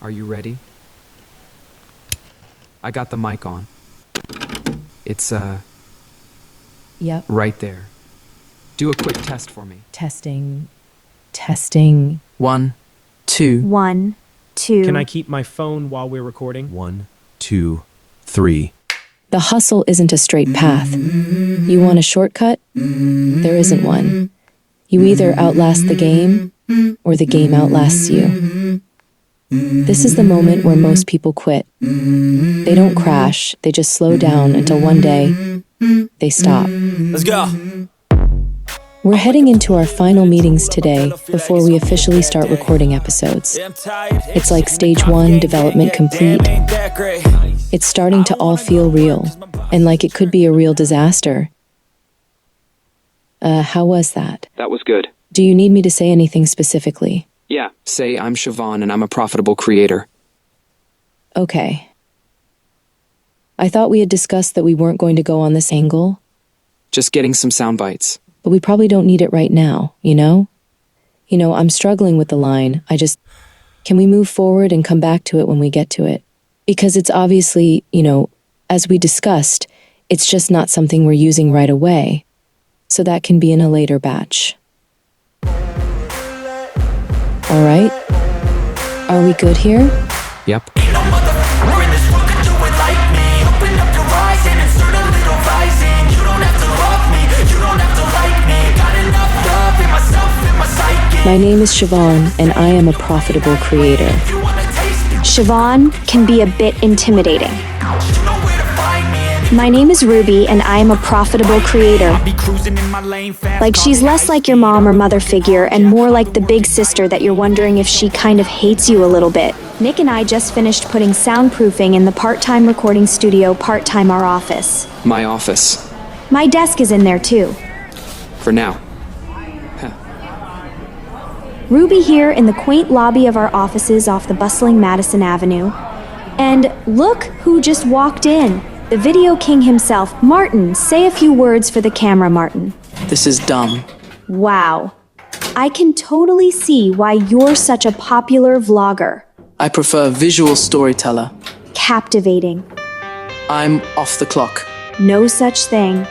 Are you ready? I got the mic on. It's, Yep. right there. Do a quick test for me. Testing. 1, 2. 1, 2. Can I keep my phone while we're recording? 1, 2, 3. The hustle isn't a straight path. You want a shortcut? There isn't one. You either outlast the game, or the game outlasts you. This is the moment where most people quit. They don't crash, they just slow down until one day, they stop. Let's go. We're heading into our final meetings today before we officially start recording episodes. It's like stage 1, development complete. It's starting to all feel real, and like it could be a real disaster. How was that? That was good. Do you need me to say anything specifically? Yeah. Say I'm Siobhan and I'm a profitable creator. Okay. I thought we had discussed that we weren't going to go on this angle, Just getting some sound bites. but we probably don't need it right now, you know? I'm struggling with the line. Can we move forward and come back to it when we get to it? Because it's obviously, as we discussed, it's just not something we're using right away. So that can be in a later batch. All right? Are we good here? Yep. My name is Siobhan, and I am a profitable creator. Siobhan can be a bit intimidating. My name is Ruby, and I am a profitable creator. Like, she's less like your mom or mother figure and more like the big sister that you're wondering if she kind of hates you a little bit. Nick and I just finished putting soundproofing in the part-time recording studio part-time our office. My office. My desk is in there too. For now. Ruby here in the quaint lobby of our offices off the bustling Madison Avenue. And look who just walked in. The video king himself. Martin, say a few words for the camera, Martin. This is dumb. Wow. I can totally see why you're such a popular vlogger. I prefer visual storyteller. Captivating. I'm off the clock. No such thing.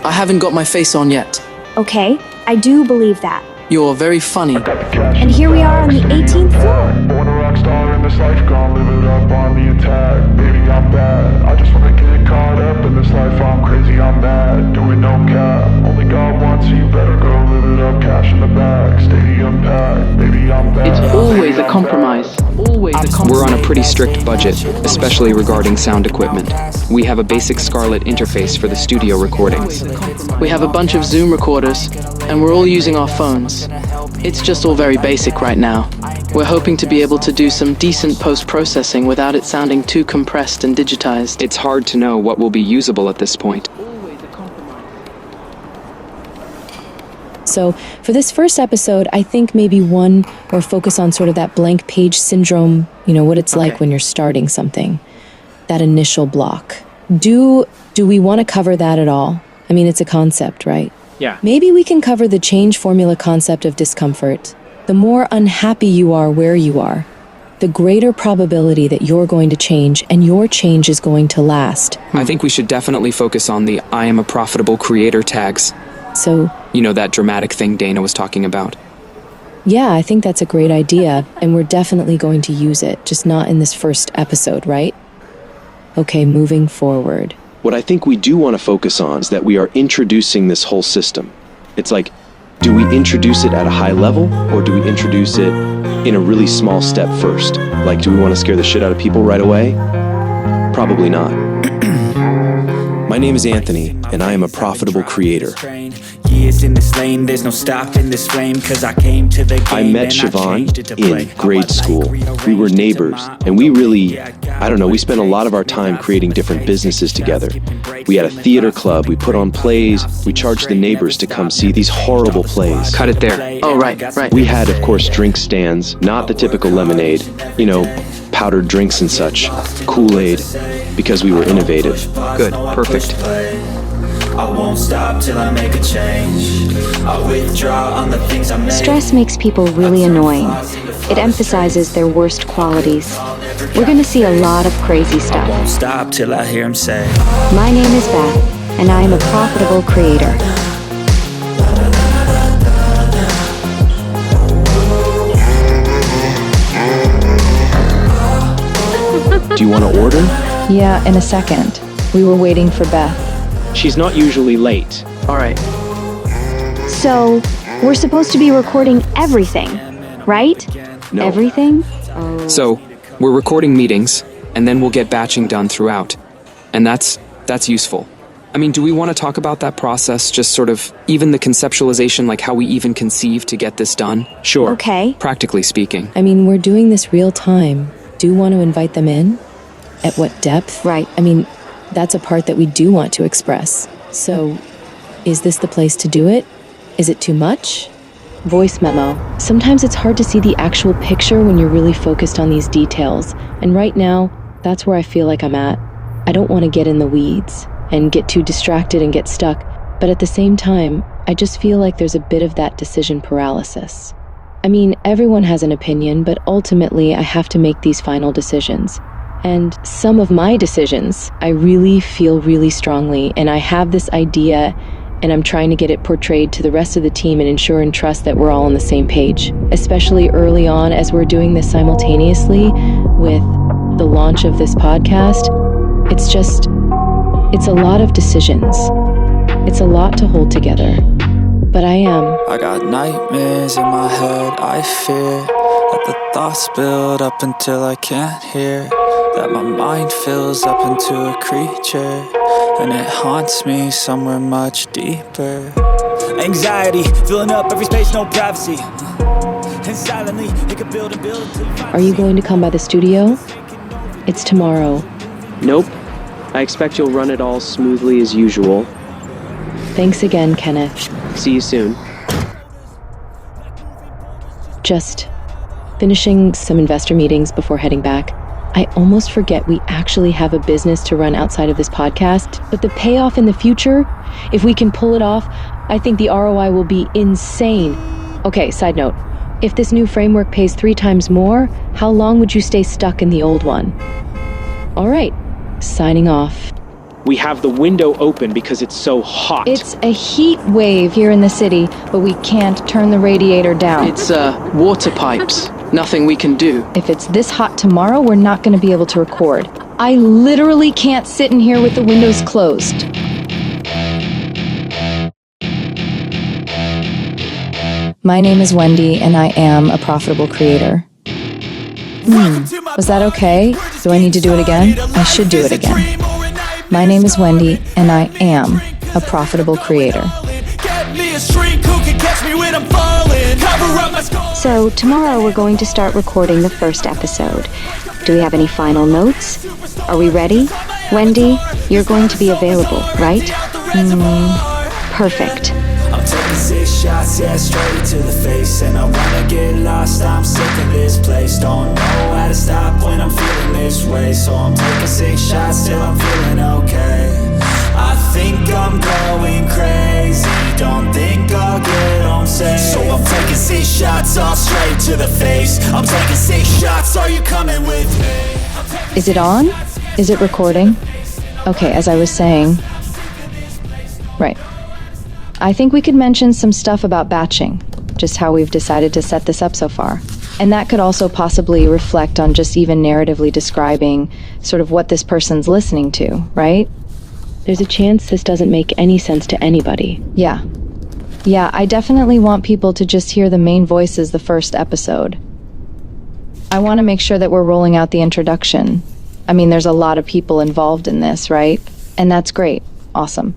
I haven't got my face on yet. Okay, I do believe that. You're very funny. And here we are on the 18th floor. Born a rock star in this life, gonna live it up on the attack. Baby, I'm bad. I just wanna get caught up in this life. I'm crazy, I'm mad. Doing no cap. Only God wants you, better go live it up. Cash in the bag, stadium packed. Baby, I'm bad. It's always a compromise. Always a compromise. We're on a pretty strict budget, especially regarding sound equipment. We have a basic Scarlett interface for the studio recordings. We have a bunch of Zoom recorders, and we're all using our phones. It's just all very basic right now. We're hoping to be able to do some decent post-processing without it sounding too compressed and digitized. It's hard to know what will be usable at this point. So for this first episode, I think maybe one or focus on sort of that blank page syndrome, what it's like when you're starting something, that initial block. Do we want to cover that at all? I mean, it's a concept, right? Yeah. Maybe we can cover the change formula concept of discomfort. The more unhappy you are where you are, the greater probability that you're going to change and your change is going to last. I think we should definitely focus on the I am a profitable creator tags. So, That dramatic thing Dana was talking about. yeah, I think that's a great idea, and we're definitely going to use it, just not in this first episode, right? Okay, moving forward. What I think we do want to focus on is that we are introducing this whole system. It's like, do we introduce it at a high level, or do we introduce it in a really small step first? Like, do we want to scare the shit out of people right away? Probably not. My name is Anthony, and I am a profitable creator. Years in this lane, there's no stopping this flame, 'cause I came to the game. I met Siobhan in grade school. We were neighbors, and we really, we spent a lot of our time creating different businesses together. We had a theater club, we put on plays, we charged the neighbors to come see these horrible plays. Cut it there. Oh, right. We had, of course, drink stands, not the typical lemonade, powdered drinks and such, Kool-Aid, because we were innovative. Good. Perfect. I won't stop till I make a change. I withdraw on the things I make. Stress makes people really annoying. It emphasizes their worst qualities. We're gonna see a lot of crazy stuff. Won't stop till I hear him say, My name is Beth, and I am a profitable creator. Do you want to order? Yeah, in a second. We were waiting for Beth. She's not usually late. All right. So, we're supposed to be recording everything, right? No. Everything? So, we're recording meetings, and then we'll get batching done throughout. And that's useful. I mean, do we want to talk about that process, just sort of, even the conceptualization, like how we even conceive to get this done? Sure. Okay. Practically speaking. I mean, we're doing this real time. Do you want to invite them in? At what depth? Right. I mean, that's a part that we do want to express. So, is this the place to do it? Is it too much? Voice memo. Sometimes it's hard to see the actual picture when you're really focused on these details. And right now, that's where I feel like I'm at. I don't want to get in the weeds and get too distracted and get stuck. But at the same time, I just feel like there's a bit of that decision paralysis. I mean, everyone has an opinion, but ultimately I have to make these final decisions. And some of my decisions, I really feel really strongly, and I have this idea, and I'm trying to get it portrayed to the rest of the team and ensure and trust that we're all on the same page, especially early on as we're doing this simultaneously with the launch of this podcast. It's a lot of decisions. It's a lot to hold together. But I got nightmares in my head, I fear that the thoughts build up until I can't hear, that my mind fills up into a creature, and it haunts me somewhere much deeper. Anxiety, filling up every space, no privacy. And silently, it could build and build until you find. Are you going to come by the studio? It's tomorrow. Nope. I expect you'll run it all smoothly as usual. Thanks again, Kenneth. See you soon. Just finishing some investor meetings before heading back. I almost forget we actually have a business to run outside of this podcast, but the payoff in the future, if we can pull it off, I think the ROI will be insane. Okay, side note. If this new framework pays 3 times more, how long would you stay stuck in the old one? All right, signing off. We have the window open because it's so hot. It's a heat wave here in the city, but we can't turn the radiator down. It's water pipes. Nothing we can do. If it's this hot tomorrow, we're not going to be able to record. I literally can't sit in here with the windows closed. My name is Wendy, and I am a profitable creator. Was that okay? Do I need to do it again? I should do it again. My name is Wendy, and I am a profitable creator. So, tomorrow we're going to start recording the first episode. Do we have any final notes? Are we ready? Wendy, you're going to be available, right? Perfect. I'm taking 6 shots, yeah, straight to the face. And I wanna get lost, I'm sick of this place. Don't know how to stop when I'm feeling this way. So I'm taking 6 shots till I'm feeling okay. I think I'm going crazy, don't think I'll get on safe. So I'm taking 6 shots, all straight to the face. I'm taking 6 shots, are you coming with me? Is it on? Is it recording? Okay, as I was saying. Right. I think we could mention some stuff about batching, just how we've decided to set this up so far. And that could also possibly reflect on just even narratively describing sort of what this person's listening to, right? There's a chance this doesn't make any sense to anybody. Yeah. Yeah, I definitely want people to just hear the main voices the first episode. I want to make sure that we're rolling out the introduction. I mean, there's a lot of people involved in this, right? And that's great. Awesome.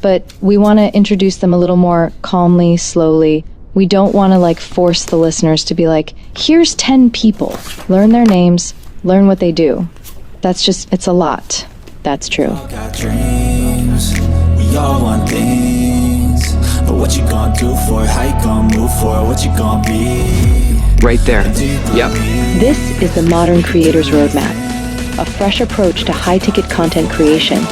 But we want to introduce them a little more calmly, slowly. We don't want to force the listeners to be like, here's 10 people. Learn their names, learn what they do. It's a lot. That's true. We all got dreams, we all want things. But what you gonna do for it? How you gonna move for it? What you gonna be? Right there. Yep. This is the Modern Creators Roadmap, a fresh approach to high-ticket content creation.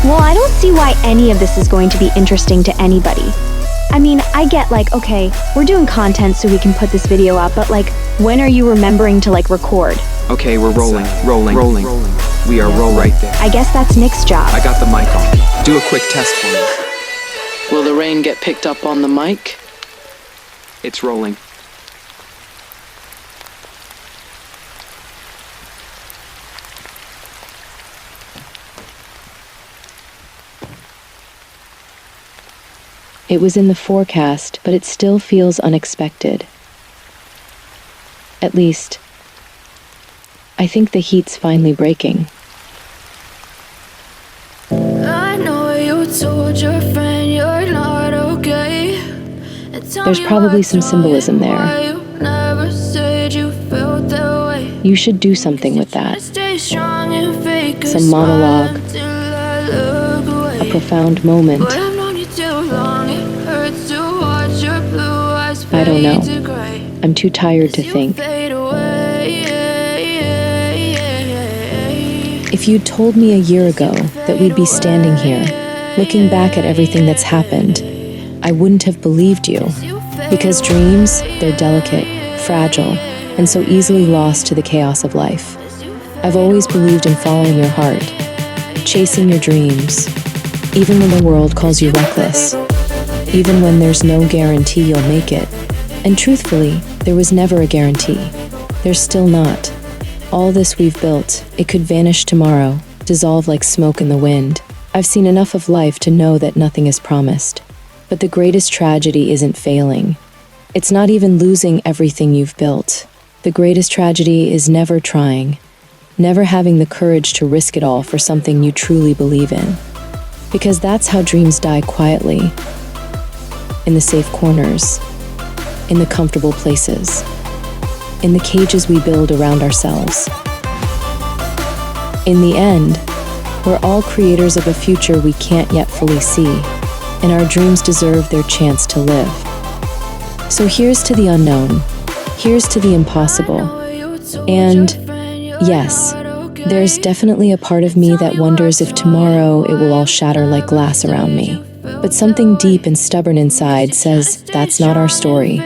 Well, I don't see why any of this is going to be interesting to anybody. I mean, I get like, okay, we're doing content so we can put this video up, but like, when are you remembering to like record? Okay, we're rolling. We are roll right there. I guess that's Nick's job. I got the mic on. Do a quick test for me. Will the rain get picked up on the mic? It's rolling. It was in the forecast, but it still feels unexpected. At least, I think the heat's finally breaking. I know you told your friend you're not okay. There's probably some symbolism there. You should do something with that. Some monologue, a profound moment. I don't know. I'm too tired to think. If you'd told me a year ago that we'd be standing here, looking back at everything that's happened, I wouldn't have believed you. Because dreams, they're delicate, fragile, and so easily lost to the chaos of life. I've always believed in following your heart, chasing your dreams, even when the world calls you reckless, even when there's no guarantee you'll make it. And truthfully, there was never a guarantee. There's still not. All this we've built, it could vanish tomorrow, dissolve like smoke in the wind. I've seen enough of life to know that nothing is promised. But the greatest tragedy isn't failing. It's not even losing everything you've built. The greatest tragedy is never trying, never having the courage to risk it all for something you truly believe in. Because that's how dreams die quietly, in the safe corners, in the comfortable places, in the cages we build around ourselves. In the end, we're all creators of a future we can't yet fully see, and our dreams deserve their chance to live. So here's to the unknown, here's to the impossible, and yes, there's definitely a part of me that wonders if tomorrow it will all shatter like glass around me. But something deep and stubborn inside says that's not our story.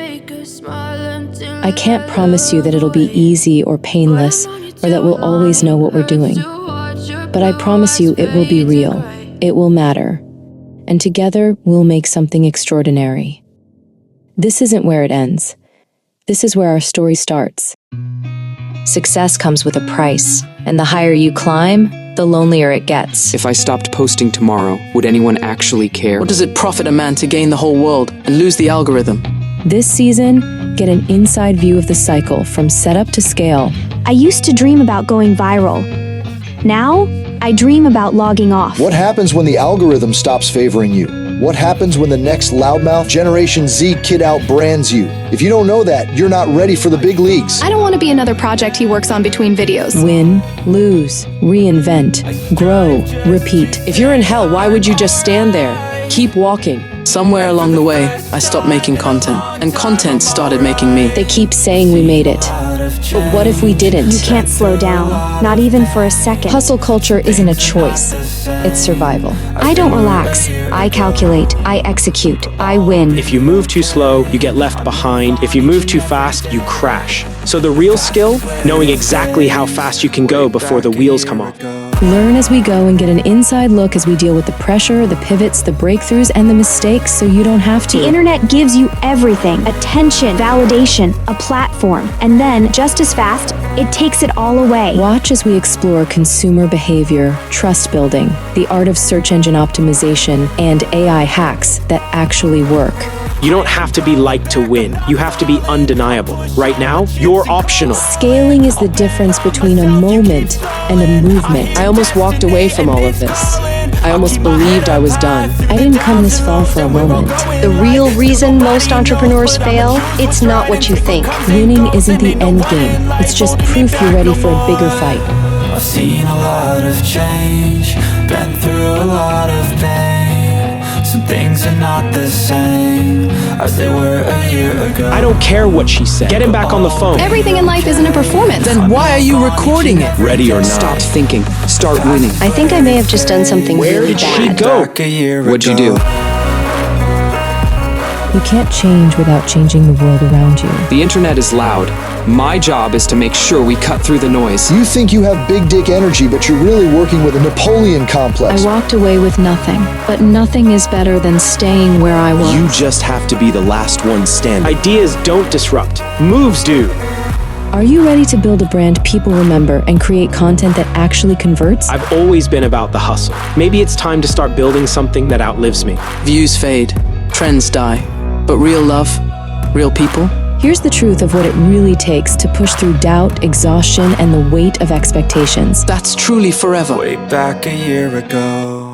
I can't promise you that it'll be easy or painless, or that we'll always know what we're doing. But I promise you it will be real, it will matter, and together we'll make something extraordinary. This isn't where it ends. This is where our story starts. Success comes with a price, and the higher you climb, the lonelier it gets. If I stopped posting tomorrow, would anyone actually care? What does it profit a man to gain the whole world and lose the algorithm? This season, get an inside view of the cycle from setup to scale. I used to dream about going viral. Now, I dream about logging off. What happens when the algorithm stops favoring you? What happens when the next loudmouth Generation Z kid outbrands you? If you don't know that, you're not ready for the big leagues. I don't want to be another project he works on between videos. Win, lose, reinvent, grow, repeat. If you're in hell, why would you just stand there? Keep walking. Somewhere along the way, I stopped making content, and content started making me. They keep saying we made it. But what if we didn't? You can't slow down, not even for a second. Hustle culture isn't a choice, it's survival. I don't relax. I calculate. I execute. I win. If you move too slow, you get left behind. If you move too fast, you crash. So the real skill, knowing exactly how fast you can go before the wheels come off. Learn as we go and get an inside look as we deal with the pressure, the pivots, the breakthroughs, and the mistakes so you don't have to. The internet gives you everything. Attention, validation, a platform. And then, just as fast, it takes it all away. Watch as we explore consumer behavior, trust building, the art of search engine optimization, and AI hacks that actually work. You don't have to be liked to win. You have to be undeniable. Right now, you're optional. Scaling is the difference between a moment and a movement. I almost walked away from all of this. I almost believed I was done. I didn't come this far for a moment. The real reason most entrepreneurs fail, it's not what you think. Winning isn't the end game. It's just proof you're ready for a bigger fight. I've seen a lot of change, been through a lot of pain. Some things are not the same as they were a year ago. I don't care what she said. Get him back on the phone. Everything in life isn't a performance. Then why are you recording it? Ready or not. Stop thinking. Start winning. I think I may have just done something Where really did she bad. go? What'd you do? You can't change without changing the world around you. The internet is loud. My job is to make sure we cut through the noise. You think you have big dick energy, but you're really working with a Napoleon complex. I walked away with nothing, but nothing is better than staying where I was. You just have to be the last one standing. Ideas don't disrupt. Moves do. Are you ready to build a brand people remember and create content that actually converts? I've always been about the hustle. Maybe it's time to start building something that outlives me. Views fade, trends die, but real love, real people. Here's the truth of what it really takes to push through doubt, exhaustion, and the weight of expectations. That's truly forever. Way back a year ago,